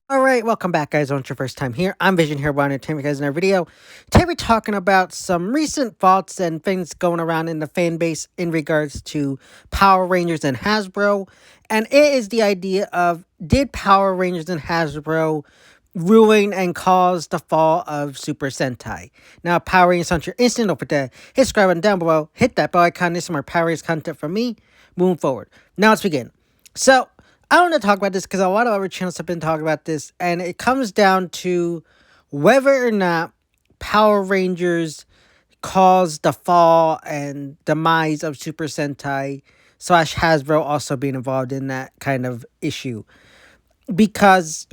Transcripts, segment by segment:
Alright, welcome back guys. On your first time here, I'm Vision here, want to entertain you guys in our video. Today we're talking about some recent thoughts and things going around in the fan base in regards to Power Rangers and Hasbro. And it is the idea of, did Power Rangers and Hasbro ruin and cause the fall of Super Sentai? Now, Power Rangers on your instant, don't forget to hit subscribe button down below, hit that bell icon, this is some more Power Rangers content from me, moving forward. Now let's begin. So, I want to talk about this because a lot of other channels have been talking about this, and it comes down to whether or not Power Rangers caused the fall and demise of Super Sentai / Hasbro also being involved in that kind of issue. Because,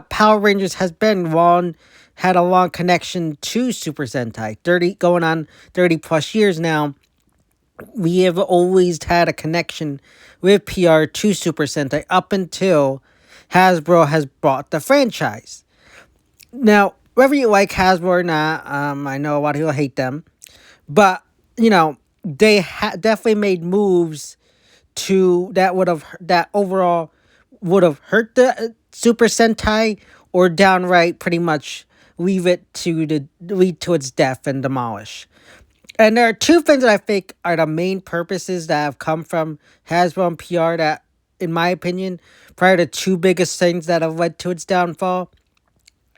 Power Rangers has been had a long connection to Super Sentai, going on 30 plus years now. We have always had a connection with PR to Super Sentai up until Hasbro has bought the franchise. Now, whether you like Hasbro or not, I know a lot of people hate them, but, they definitely made moves that overall would have hurt the Super Sentai, or downright pretty much lead to its death and demolish. And there are two things that I think are the main purposes that have come from Hasbro and PR that, in my opinion, probably the two biggest things that have led to its downfall.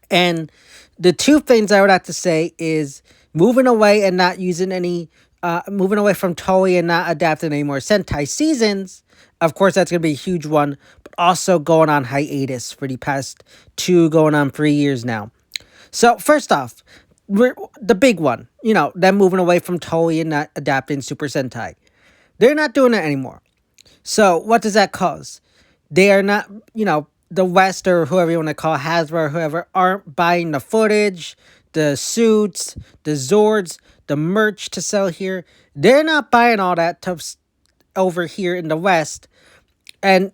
And the two things I would have to say is moving away and not using moving away from Toei and not adapting any more Sentai seasons. Of course, that's going to be a huge one, but also going on hiatus for the past 3 years now. So, first off, the big one, them moving away from Toei and not adapting Super Sentai. They're not doing it anymore. So what does that cause? They are not, the West or whoever you want to call Hasbro or whoever aren't buying the footage, the suits, the Zords, the merch to sell here. They're not buying all that stuff over here in the West and,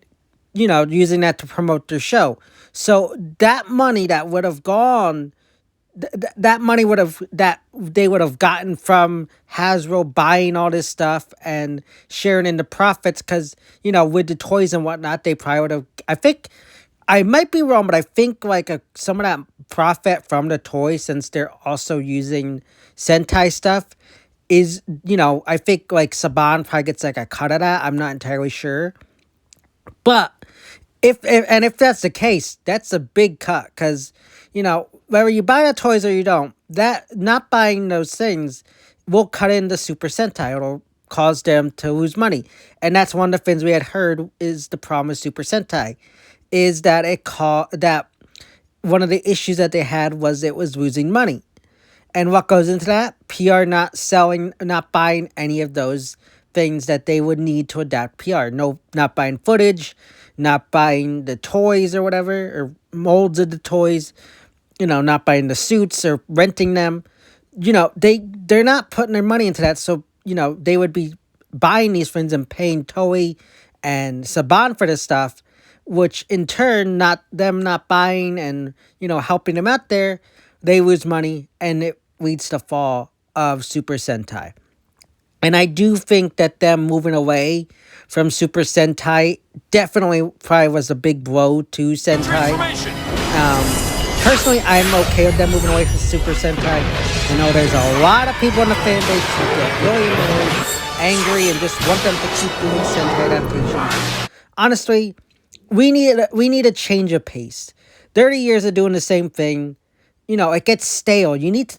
using that to promote their show. So that money that would have gone, that money that they would have gotten from Hasbro buying all this stuff and sharing in the profits, because with the toys and whatnot, they probably would have, I think, I might be wrong, but I think some of that profit from the toys, since they're also using Sentai stuff, is, I think Saban probably gets a cut of that. I'm not entirely sure, but if that's the case, that's a big cut, because whether you buy the toys or you don't, that not buying those things will cut into Super Sentai. It'll cause them to lose money. And that's one of the things we had heard is the problem with Super Sentai, is that that one of the issues that they had was it was losing money. And what goes into that? PR not buying any of those things that they would need to adapt PR. No, not buying footage, not buying the toys or whatever, or molds of the toys, not buying the suits or renting them. They're not putting their money into that. So, they would be buying these things and paying Toei and Saban for this stuff, which in turn, not buying and, helping them out there, they lose money and it leads to fall of Super Sentai. And I do think that them moving away from Super Sentai definitely probably was a big blow to Sentai. Personally, I'm okay with them moving away from Super Sentai. I know there's a lot of people in the fan base who get really angry and just want them to keep doing Sentai adaptations. Honestly, we need a change of pace. 30 years of doing the same thing, it gets stale. You need to,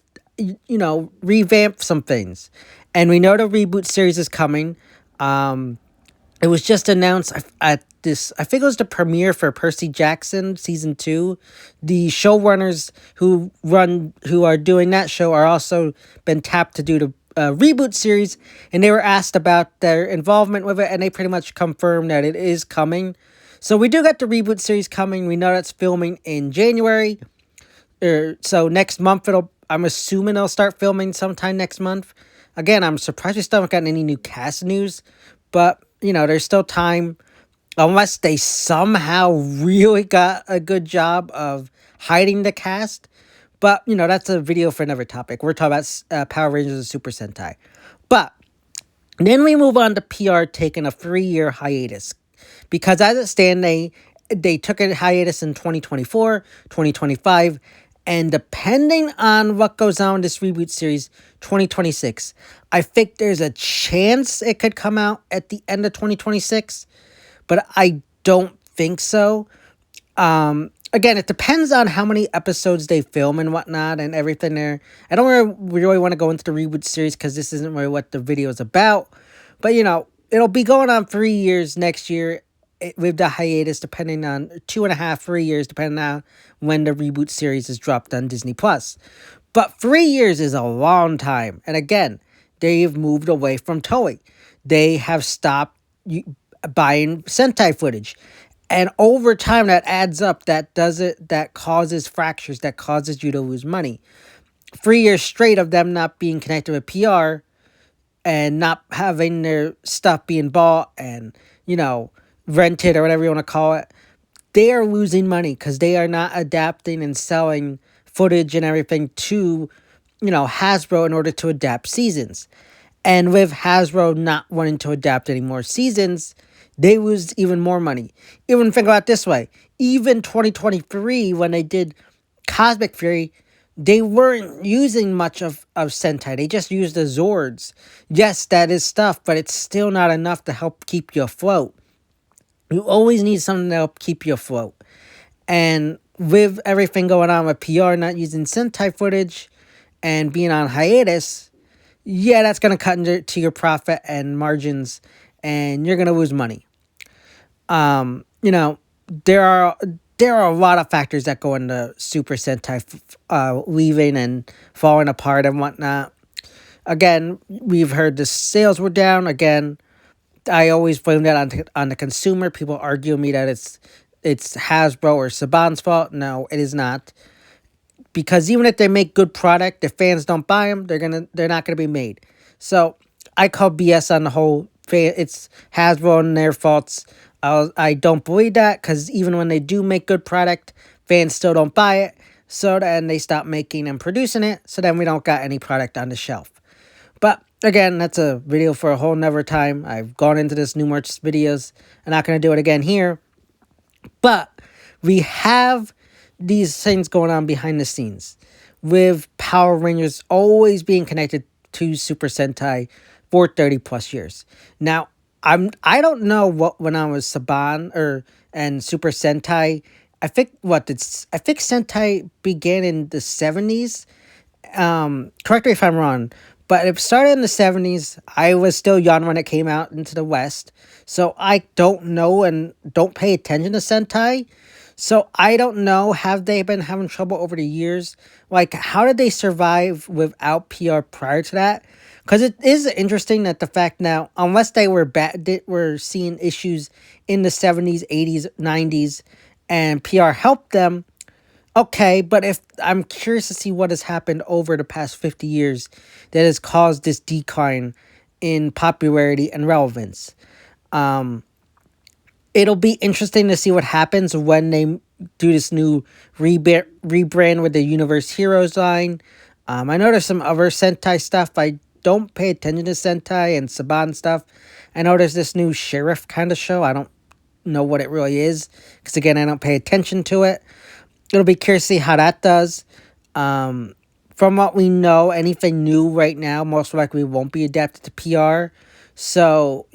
revamp some things. And we know the Reboot series is coming. It was just announced at this, I think it was the premiere for Percy Jackson Season 2. The showrunners who are doing that show are also been tapped to do the Reboot series, and they were asked about their involvement with it, and they pretty much confirmed that it is coming. So we do got the Reboot series coming. We know that's filming in January. So next month, I'm assuming they'll start filming sometime next month. Again, I'm surprised we still haven't gotten any new cast news, but, there's still time, unless they somehow really got a good job of hiding the cast. But, that's a video for another topic. We're talking about Power Rangers and Super Sentai. But Then we move on to PR taking a 3-year hiatus because as it stands, they took a hiatus in 2024, 2025, and depending on what goes on in this reboot series, 2026. I think there's a chance it could come out at the end of 2026, but I don't think so. Again, it depends on how many episodes they film and whatnot and everything there. I don't really want to go into the reboot series because this isn't really what the video is about. But, it'll be going on 3 years next year with the hiatus, depending on 2.5, 3 years, depending on when the reboot series is dropped on Disney Plus. But 3 years is a long time. And again, they've moved away from Toei. They have stopped buying Sentai footage. And over time, that adds up. That causes fractures. That causes you to lose money. 3 years straight of them not being connected with PR and not having their stuff being bought and rented or whatever you want to call it, they are losing money because they are not adapting and selling footage and everything to Hasbro in order to adapt seasons. And with Hasbro not wanting to adapt any more seasons, they lose even more money. Even think about it this way. Even 2023, when they did Cosmic Fury, they weren't using much of Sentai. They just used the Zords. Yes, that is stuff, but it's still not enough to help keep you afloat. You always need something to help keep you afloat. And with everything going on with PR not using Sentai footage and being on hiatus, yeah, that's going to cut into your profit and margins, and you're going to lose money. There are a lot of factors that go into Super Sentai leaving and falling apart and whatnot. Again, we've heard the sales were down. Again, I always blame that on the consumer. People argue with me that it's Hasbro or Saban's fault. No, it is not. Because even if they make good product, if fans don't buy them, they're not gonna be made. So I call BS on the whole. It's Hasbro and their faults. I don't believe that because even when they do make good product, fans still don't buy it. So then they stop making and producing it. So then we don't got any product on the shelf. But again, that's a video for a whole nother time. I've gone into this numerous videos. I'm not going to do it again here. But we have these things going on behind the scenes with Power Rangers always being connected to Super Sentai for 30 plus years. Now, I don't know what when I was Saban and Super Sentai. I think Sentai began in the 70s. Correct me if I'm wrong, but it started in the 70s. I was still young when it came out into the West, so I don't know and don't pay attention to Sentai. So I don't know, have they been having trouble over the years? Like, how did they survive without PR prior to that? Because it is interesting that the fact now, unless they were seeing issues in the 70s, 80s, 90s, and PR helped them, okay, but if I'm curious to see what has happened over the past 50 years that has caused this decline in popularity and relevance. It'll be interesting to see what happens when they do this new rebrand with the Universe Heroes line. I know there's some other Sentai stuff. I don't pay attention to Sentai and Saban stuff. I know there's this new sheriff kind of show. I don't know what it really is because, again, I don't pay attention to it. It'll be curious to see how that does. From what we know, anything new right now most likely won't be adapted to PR. So,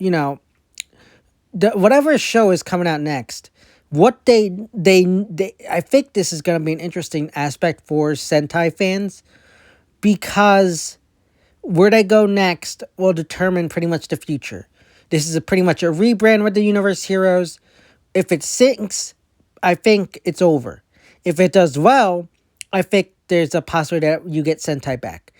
whatever show is coming out next, what I think this is going to be an interesting aspect for Sentai fans because where they go next will determine pretty much the future. This is pretty much a rebrand with the Universe Heroes. If it sinks, I think it's over. If it does well, I think there's a possibility that you get Sentai back.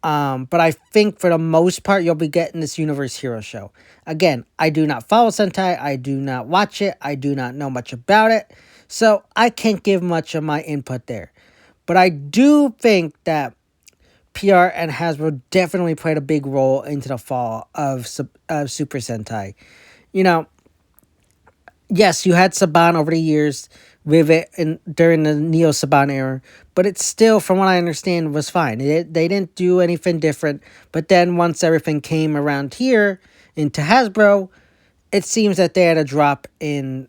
But I think for the most part, you'll be getting this Universe Hero show. Again, I do not follow Sentai. I do not watch it. I do not know much about it. So I can't give much of my input there. But I do think that PR and Hasbro definitely played a big role into the fall of Super Sentai. Yes, you had Saban over the years with it during the Neo Saban era, but it's still, from what I understand, was fine. They didn't do anything different. But then once everything came around here into Hasbro, it seems that they had a drop in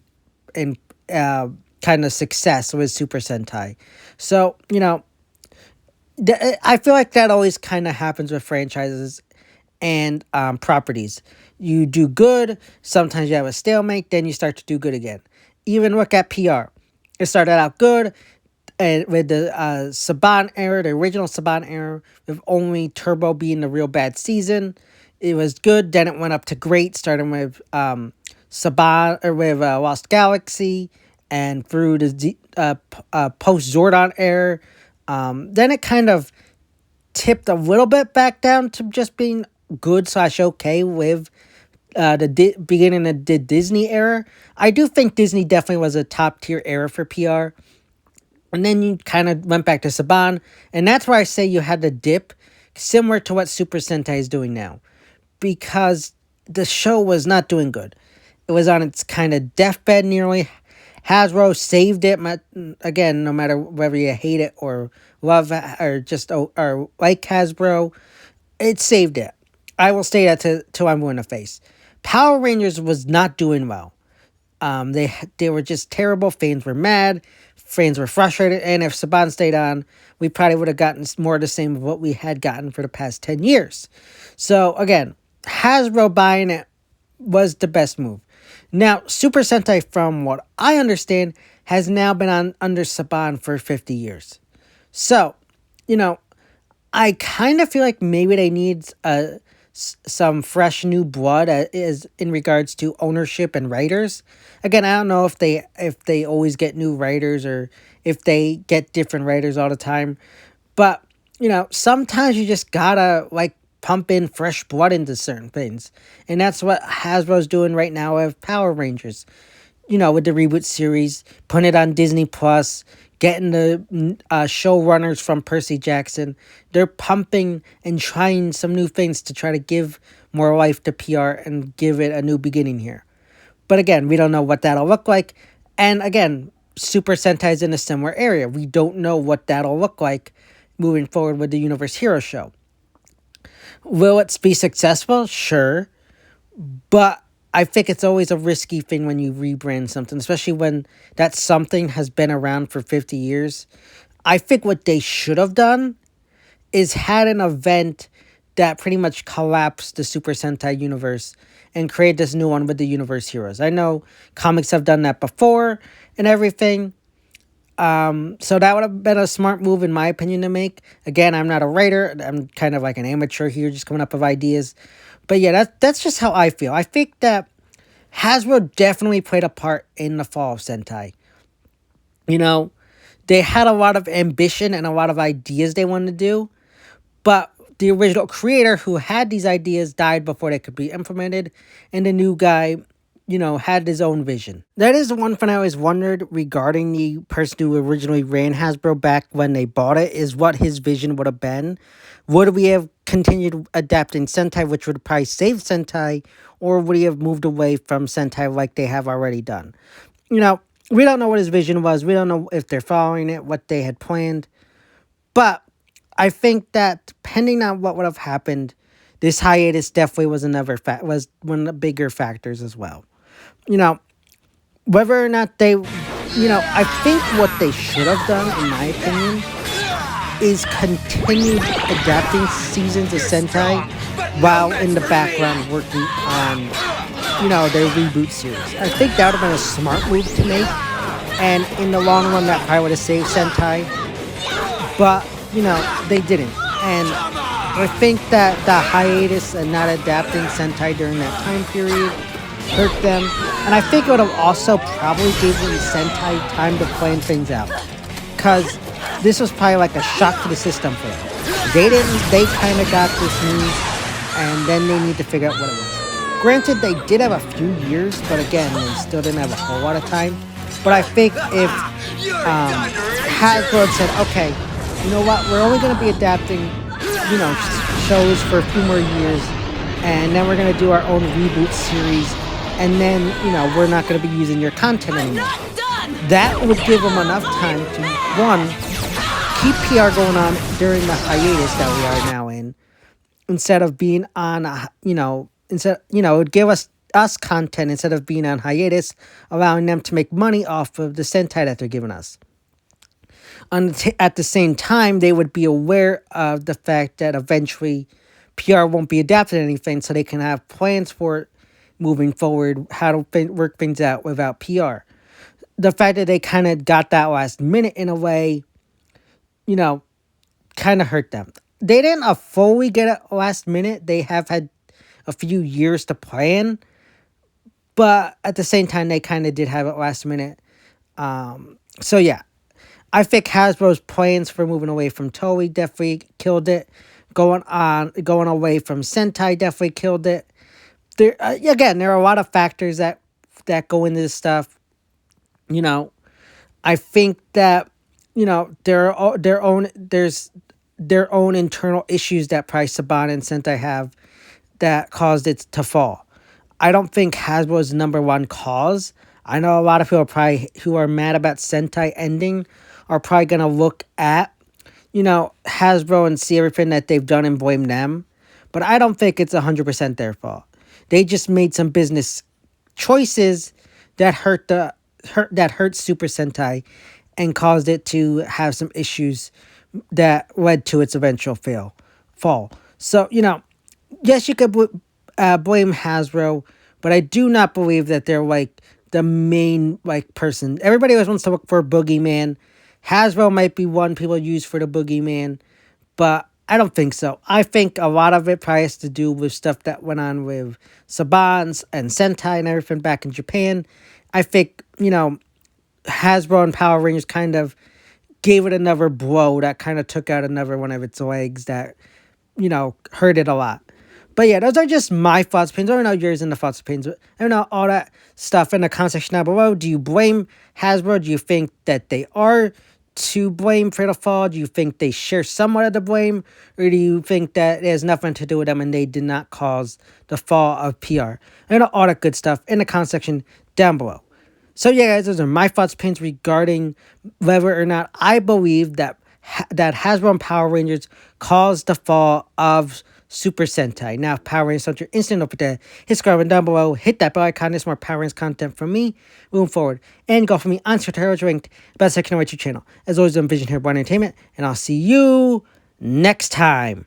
uh, kind of success with Super Sentai. So I feel like that always kind of happens with franchises and properties. You do good, sometimes you have a stalemate, then you start to do good again. Even look at PR. It started out good, and with the Saban era, the original Saban era, with only Turbo being the real bad season. It was good, then it went up to great, starting with Saban, or with Lost Galaxy, and through the post Zordon era. Then it kind of tipped a little bit back down to just being good slash okay with beginning of the Disney era. I do think Disney definitely was a top tier era for PR. And then you kind of went back to Saban. And that's where I say you had the dip, similar to what Super Sentai is doing now. Because the show was not doing good. It was on its kind of deathbed nearly. Hasbro saved it, again, no matter whether you hate it or love it or just or like Hasbro, it saved it. I will say that till I'm blue in the face. Power Rangers was not doing well. They were just terrible. Fans were mad. Fans were frustrated. And if Saban stayed on, we probably would have gotten more of the same of what we had gotten for the past 10 years. So, again, Hasbro buying it was the best move. Now, Super Sentai, from what I understand, has now been under Saban for 50 years. So, I kind of feel like maybe they need some fresh new blood is in regards to ownership and writers. Again, I don't know if they always get new writers or if they get different writers all the time. But, sometimes you just gotta pump in fresh blood into certain things. And that's what Hasbro's doing right now with Power Rangers. With the Reboot series, putting it on Disney Plus, getting the showrunners from Percy Jackson. They're pumping and trying some new things to try to give more life to PR and give it a new beginning here. But again, we don't know what that'll look like. And again, Super Sentai's in a similar area. We don't know what that'll look like moving forward with the Universe Hero show. Will it be successful? Sure. But I think it's always a risky thing when you rebrand something, especially when that something has been around for 50 years. I think what they should have done is had an event that pretty much collapsed the Super Sentai universe and create this new one with the Universe Heroes. I know comics have done that before and everything. So that would have been a smart move, in my opinion, to make. Again, I'm not a writer. I'm kind of like an amateur here, just coming up with ideas. But yeah, that's just how I feel. I think that Hasbro definitely played a part in the fall of Sentai. They had a lot of ambition and a lot of ideas they wanted to do. But the original creator who had these ideas died before they could be implemented. And the new guy, had his own vision. That is the one thing I always wondered regarding the person who originally ran Hasbro back when they bought it, is what his vision would have been. Would we have continued adapting Sentai, which would probably save Sentai, or would he have moved away from Sentai like they have already done? We don't know what his vision was. We don't know if they're following it, what they had planned. But I think that depending on what would have happened, this hiatus definitely was was one of the bigger factors as well. Whether or not they, I think what they should have done, in my opinion, is continued adapting seasons of Sentai while in the background working on, their Reboot series. I think that would have been a smart move to make, and in the long run, that probably would have saved Sentai. But, they didn't. And I think that the hiatus and not adapting Sentai during that time period hurt them. And I think it would have also probably given Sentai time to plan things out. Because this was probably like a shock to the system for them. They kind of got this news, and then they need to figure out what it was. Granted, they did have a few years, but again, they still didn't have a whole lot of time. But I think if Hasbro had said, okay, you know what, we're only going to be adapting, shows for a few more years, and then we're going to do our own Reboot series and then, we're not going to be using your content I'm anymore. not done. That would give them enough time to, one, keep PR going on during the hiatus that we are now in, instead of being on, it would give us content instead of being on hiatus, allowing them to make money off of the Sentai that they're giving us. At the same time, they would be aware of the fact that eventually PR won't be adapted to anything, so they can have plans for it moving forward, how to work things out without PR. The fact that they kind of got that last minute in a way, kind of hurt them. They didn't fully get it last minute. They have had a few years to plan, but at the same time, they kind of did have it last minute. So yeah, I think Hasbro's plans for moving away from Toei definitely killed it. Going away from Sentai definitely killed it. There are a lot of factors that go into this stuff. I think that there's their own internal issues that probably Saban and Sentai have that caused it to fall. I don't think Hasbro is the number one cause. I know a lot of people who are mad about Sentai ending are probably going to look at, Hasbro and see everything that they've done and blame them. But I don't think it's 100% their fault. They just made some business choices that hurt Super Sentai and caused it to have some issues that led to its eventual fall. So, yes, you could blame Hasbro, but I do not believe that they're like the main person. Everybody always wants to look for a boogeyman. Hasbro might be one people use for the boogeyman, but I don't think so. I think a lot of it probably has to do with stuff that went on with Sabans and Sentai and everything back in Japan. I think, Hasbro and Power Rangers kind of gave it another blow that kind of took out another one of its legs that, hurt it a lot. But yeah, those are just my thoughts, opinions. I don't know yours and the thoughts, opinions. I don't know all that stuff in the comment section down below. Do you blame Hasbro? Do you think that they are to blame for the fall? Do you think they share somewhat of the blame? Or do you think that it has nothing to do with them and they did not cause the fall of PR? I know all that good stuff in the comment section down below. So yeah, guys, those are my thoughts, opinions regarding whether or not I believe that Hasbro and Power Rangers caused the fall of Super Sentai. Now, if Power Rangers don't your instant over there, hit subscribe button down below, hit that bell icon. There's more Power Rangers content from me moving forward. And go for me on Twitter, ranked best section on my YouTube channel. As always, I'm Vision here, Rebranding Entertainment, and I'll see you next time.